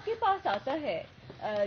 کے پاس آتا ہے،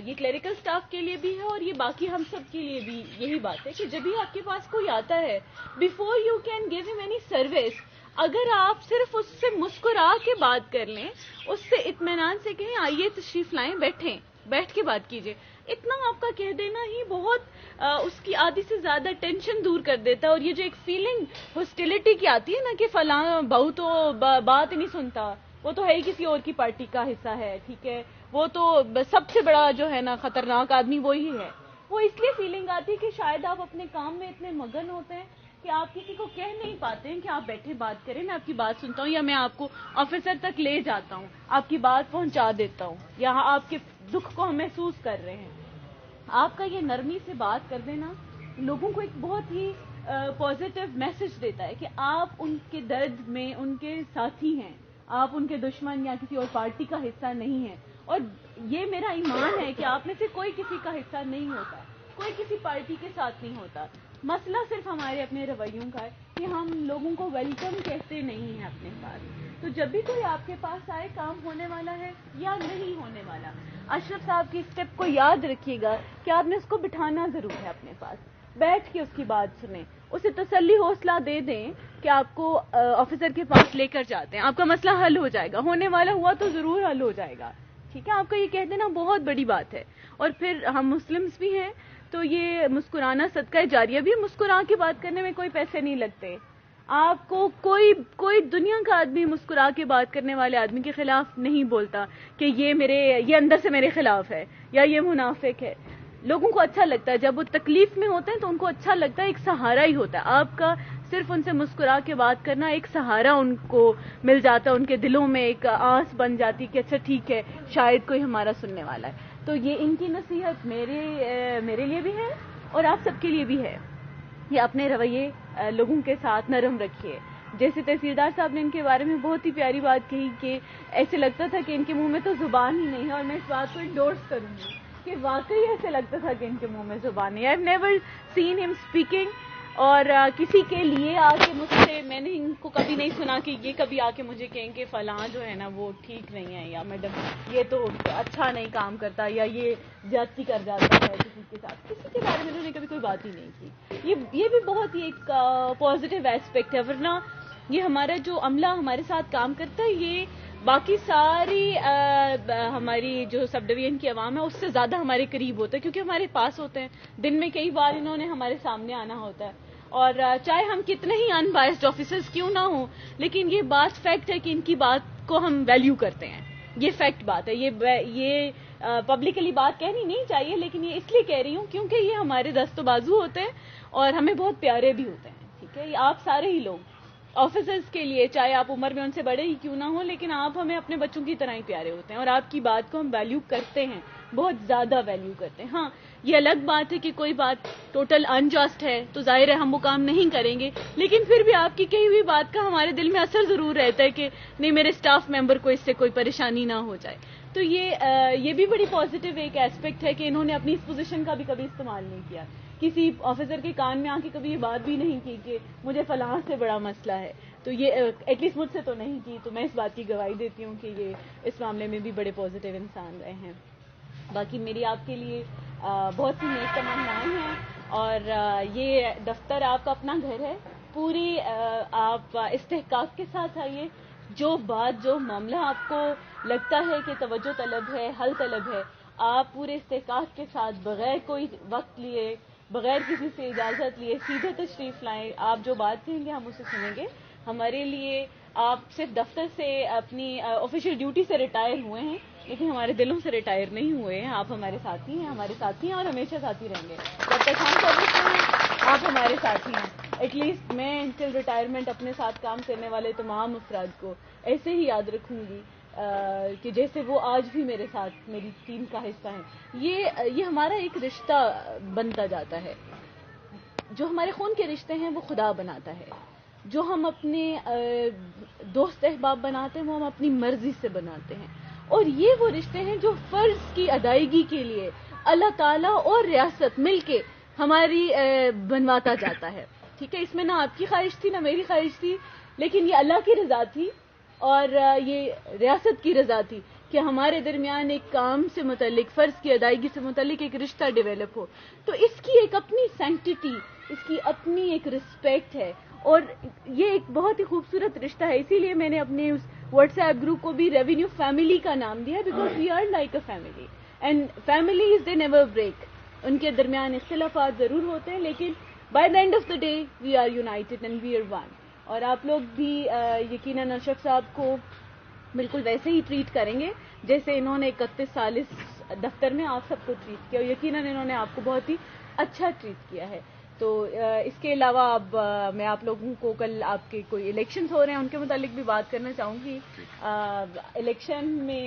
یہ کلیریکل سٹاف کے لیے بھی ہے اور یہ باقی ہم سب کے لیے بھی یہی بات ہے کہ جب بھی آپ کے پاس کوئی آتا ہے، بیفور یو کین گیو ہم اینی سروس، اگر آپ صرف اس سے مسکرا کے بات کر لیں، اس سے اطمینان سے کہیں آئیے تشریف لائیں، بیٹھیں، بیٹھ کے بات کیجیے، اتنا آپ کا کہہ دینا ہی بہت اس کی آدھی سے زیادہ ٹینشن دور کر دیتا ہے. اور یہ جو ایک فیلنگ ہاسٹیلٹی کی آتی ہے نا کہ فلاں بہو تو بات نہیں سنتا، وہ تو ہے ہی کسی اور کی پارٹی کا حصہ ہے، ٹھیک ہے، وہ تو سب سے بڑا جو ہے نا خطرناک آدمی وہی ہے، وہ اس لیے فیلنگ آتی ہے کہ شاید آپ اپنے کام میں اتنے مگن ہوتے ہیں کہ آپ کسی کو کہہ نہیں پاتے ہیں کہ آپ بیٹھے بات کریں، میں آپ کی بات سنتا ہوں یا میں آپ کو آفیسر تک لے جاتا ہوں، آپ کی بات پہنچا دیتا ہوں، یہاں آپ کے دکھ کو ہم محسوس کر رہے ہیں. آپ کا یہ نرمی سے بات کر دینا لوگوں کو ایک بہت ہی پازیٹیو میسج دیتا ہے کہ آپ ان کے درد میں ان کے ساتھی ہیں، آپ ان کے دشمن یا کسی اور پارٹی کا حصہ نہیں ہیں. اور یہ میرا ایمان ہے کہ آپ میں سے کوئی کسی کا حصہ نہیں ہوتا، کوئی کسی پارٹی کے ساتھ نہیں ہوتا. مسئلہ صرف ہمارے اپنے رویوں کا ہے کہ ہم لوگوں کو ویلکم کہتے نہیں ہیں اپنے پاس. تو جب بھی کوئی آپ کے پاس آئے، کام ہونے والا ہے یا نہیں ہونے والا، اشرف صاحب کی اسٹیپ کو یاد رکھیے گا کہ آپ نے اس کو بٹھانا ضرور ہے اپنے پاس، بیٹھ کے اس کی بات سنیں، اسے تسلی حوصلہ دے دیں کہ آپ کو آفیسر کے پاس لے کر جاتے ہیں، آپ کا مسئلہ حل ہو جائے گا، ہونے والا ہوا تو ضرور حل ہو جائے گا. ٹھیک ہے، آپ کا یہ کہہ دینا بہت بڑی بات ہے. اور پھر ہم مسلمس بھی ہیں تو یہ مسکرانا صدقہ جاریہ بھی، مسکرا کے بات کرنے میں کوئی پیسے نہیں لگتے. آپ کو کوئی دنیا کا آدمی مسکرا کے بات کرنے والے آدمی کے خلاف نہیں بولتا کہ یہ اندر سے میرے خلاف ہے یا یہ منافق ہے. لوگوں کو اچھا لگتا ہے جب وہ تکلیف میں ہوتے ہیں تو ان کو اچھا لگتا ہے، ایک سہارا ہی ہوتا ہے آپ کا. صرف ان سے مسکرا کے بات کرنا ایک سہارا ان کو مل جاتا ہے، ان کے دلوں میں ایک آس بن جاتی کہ اچھا ٹھیک ہے شاید کوئی ہمارا سننے والا ہے. تو یہ ان کی نصیحت میرے لیے بھی ہے اور آپ سب کے لیے بھی ہے. یہ اپنے رویے لوگوں کے ساتھ نرم رکھیے. جیسے تحصیلدار صاحب نے ان کے بارے میں بہت ہی پیاری بات کہی کہ ایسے لگتا تھا کہ ان کے منہ میں تو زبان ہی نہیں ہے، اور میں اس بات کو انڈورس کروں گی کہ واقعی ایسے لگتا تھا کہ ان کے منہ میں زبان نہیں ہے. I've never seen him speaking. اور کسی کے لیے آ کے مجھ سے، میں نے ان کو کبھی نہیں سنا کہ یہ کبھی آ کے مجھے کہیں کہ فلاں جو ہے نا وہ ٹھیک نہیں ہے، یا میڈم یہ تو اچھا نہیں کام کرتا، یا یہ زیادتی کر جاتا ہے کسی کے ساتھ. کسی کے بارے میں انہوں نے کبھی کوئی بات ہی نہیں کی. یہ بھی بہت ہی ایک پازیٹیو ایسپیکٹ ہے. ورنہ یہ ہمارا جو عملہ ہمارے ساتھ کام کرتا ہے، یہ باقی ساری ہماری جو سب ڈویژن کی عوام ہے اس سے زیادہ ہمارے قریب ہوتا ہے، کیونکہ ہمارے پاس ہوتے ہیں. دن میں کئی بار انہوں نے ہمارے سامنے آنا ہوتا ہے، اور چاہے ہم کتنے ہی ان بائسڈ آفیسرز کیوں نہ ہوں، لیکن یہ بات فیکٹ ہے کہ ان کی بات کو ہم ویلیو کرتے ہیں. یہ فیکٹ بات ہے. یہ پبلکلی بات کہنی نہیں چاہیے، لیکن یہ اس لیے کہہ رہی ہوں کیونکہ یہ ہمارے دست و بازو ہوتے ہیں اور ہمیں بہت پیارے بھی ہوتے ہیں. ٹھیک ہے، یہ آپ سارے ہی لوگ آفیسرز کے لیے، چاہے آپ عمر میں ان سے بڑے ہی کیوں نہ ہوں، لیکن آپ ہمیں اپنے بچوں کی طرح ہی پیارے ہوتے ہیں اور آپ کی بات کو ہم ویلیو کرتے ہیں، بہت زیادہ ویلیو کرتے ہیں. ہاں، یہ الگ بات ہے کہ کوئی بات ٹوٹل انجسٹ ہے تو ظاہر ہے ہم وہ کام نہیں کریں گے، لیکن پھر بھی آپ کی کہی ہوئی بات کا ہمارے دل میں اثر ضرور رہتا ہے کہ نہیں، میرے اسٹاف ممبر کو اس سے کوئی پریشانی نہ ہو جائے. تو یہ بھی بڑی پازیٹیو ایک ایسپیکٹ ہے کہ انہوں نے اپنی اس پوزیشن کا بھی کبھی استعمال نہیں کیا. کسی آفیسر کے کان میں آ کے کبھی یہ بات بھی نہیں کی کہ مجھے فلاں سے بڑا مسئلہ ہے. تو یہ ایٹ لیسٹ مجھ سے تو نہیں کی. تو میں اس بات کی گواہی دیتی ہوں کہ یہ اس معاملے میں بھی بڑے پازیٹیو انسان رہے ہیں. باقی میری آپ کے لیے بہت سی نیک تمنائیں ہیں، اور یہ دفتر آپ کا اپنا گھر ہے. پوری آپ استحقاق کے ساتھ آئیے. جو بات، جو معاملہ آپ کو لگتا ہے کہ توجہ طلب ہے، حل طلب ہے، آپ پورے استحقاق کے ساتھ بغیر کوئی وقت لیے، بغیر کسی سے اجازت لیے سیدھے تشریف لائیں. آپ جو بات کہیں گے ہم اسے سنیں گے. ہمارے لیے آپ صرف دفتر سے، اپنی آفیشیل ڈیوٹی سے ریٹائر ہوئے ہیں، لیکن ہمارے دلوں سے ریٹائر نہیں ہوئے ہیں. آپ ہمارے ساتھی ہیں، ہمارے ساتھی ہیں اور ہمیشہ ساتھی رہیں گے. جب تک ہم سروس میں ہیں آپ ہمارے ساتھی ہیں. ایٹ لیسٹ میں انٹل ریٹائرمنٹ اپنے ساتھ کام کرنے والے تمام افراد کو ایسے ہی یاد رکھوں گی کہ جیسے وہ آج بھی میرے ساتھ میری ٹیم کا حصہ ہیں. یہ ہمارا ایک رشتہ بنتا جاتا ہے. جو ہمارے خون کے رشتے ہیں وہ خدا بناتا ہے. جو ہم اپنے دوست احباب بناتے ہیں وہ ہم اپنی مرضی سے بناتے ہیں. اور یہ وہ رشتے ہیں جو فرض کی ادائیگی کے لیے اللہ تعالیٰ اور ریاست مل کے ہماری بنواتا جاتا ہے. ٹھیک ہے، اس میں نہ آپ کی خواہش تھی نہ میری خواہش تھی، لیکن یہ اللہ کی رضا تھی اور یہ ریاست کی رضا تھی کہ ہمارے درمیان ایک کام سے متعلق، فرض کی ادائیگی سے متعلق ایک رشتہ ڈیولپ ہو، تو اس کی ایک اپنی سینکٹیٹی، اس کی اپنی ایک رسپیکٹ ہے، اور یہ ایک بہت ہی خوبصورت رشتہ ہے. اسی لیے میں نے اپنے اس واٹس ایپ گروپ کو بھی ریونیو فیملی کا نام دیا، because we are like a family and families they never break. ان کے درمیان اختلافات ضرور ہوتے ہیں لیکن by the end of the day we are united and we are one. اور آپ لوگ بھی یقیناً اشرف صاحب کو بالکل ویسے ہی ٹریٹ کریں گے جیسے انہوں نے 31 سال اس دفتر میں آپ سب کو ٹریٹ کیا، اور یقیناً انہوں نے آپ کو بہت ہی اچھا ٹریٹ کیا ہے. تو اس کے علاوہ اب میں آپ لوگوں کو کل آپ کے کوئی الیکشنز ہو رہے ہیں ان کے متعلق بھی بات کرنا چاہوں گی. الیکشن میں